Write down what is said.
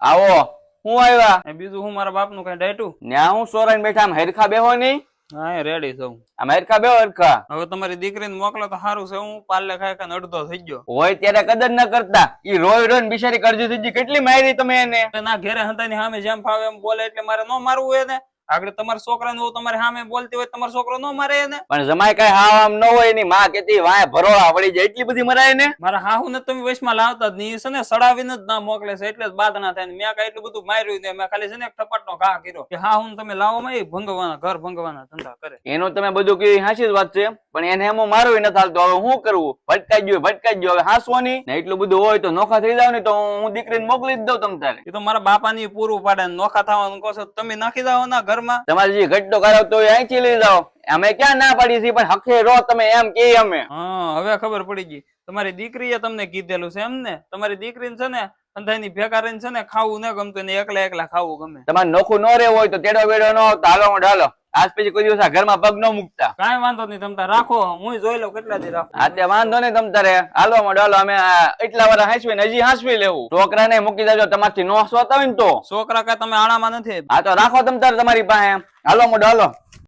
આવો હું આવ્યા બીજું હું મારા બાપ નું કઈ ડાયટું ન્યા હું સોરાઈને બેઠા આમ હેરખા બેહો નહીં હા રેડી છું આમ હેરખા બેહો હેરખા હવે તમારી દીકરીને મોકલો તો સારું છે હું પાર્લે ખાય ખાને અડધો થઈ ગયો હોય ત્યારે કદર ન કરતા ઈ રોય રોય બિચારી કરજી થઈ ગઈ કેટલી મારી તમે એને ના ઘેરે હંતાની સામે જેમ ફાવે એમ બોલે એટલે મારે ન મારવું હોય ને આગળ તમારા છોકરાને તમારી સામે બોલતી હોય તમારો છોકરો ન મારે એને પણ જમાય કઈ હાવ આમ ન હોય એની માં કેતી વાય ભરોળા વળી જાય એટલી બધી મરાય ને મારા હાહુ ને તમે વચમાં લાવતા જ નહીં છે ને સડાવીને જ ના મોકલે છે એટલે જ બાદના થાય મેં કઈ એટલું બધું માર્યું ને મેં ખાલી છે ને એક થપાટનો ઘા કર્યો કે હાહુ તમે લાવો માં ભંગવાના ઘર ભંગવાના ધંધા કરે એનું તમે બધું કઈ હાચી જ વાત છે પણ એને એમ મારવું નથી હાલતું હવે શું કરવું ભટકાઈ ગયો હવે હાસવાની ને એટલું બધું હોય તો નોખા થઈ જાવ ને તો હું દીકરીને મોકલી જ દઉં તમ તારે એ તો મારા બાપાની પૂરું પાડે નોખા થવાનું કહો છો તમે નાખી જાઓ ના ઘરમાં તમારે જે ઘટતો કરાવતો હોય અહીંથી લઈ જાઓ અમે ક્યાં ના પાડી છીએ પણ હકે રો તમે એમ કે અમે હા હવે ખબર પડી ગઈ તમારી દીકરીએ તમને કીધેલું છે એમ ને તમારી દીકરીને છે ને અંધાની ભેગા રહીને છે ને ખાવું ન ગમતું ને એકલા એકલા ખાવું ગમે તમારે નોખું ન રહેવું હોય તો તેડો બેડો ન આવતા હાલો ડાલો આજ પછી કોઈ દિવસ આ ઘરમાં પગ ન મૂકતા કાંઈ વાંધો નહીં તમતા રાખો હું જોઈ લઉં કેટલા દી રાખો હા તે વાંધો નહીં તમ તારે હાલો ડાલો અમે એટલા વાર હાંસવી ને હજી હાંસવી લેવું છોકરાને મૂકી દેજો તમારથી નો સોતા હોય ને તો છોકરા કા તમે આણામાં નથી હા તો રાખો તમ તારે તમારી પાસે હાલો ડાલો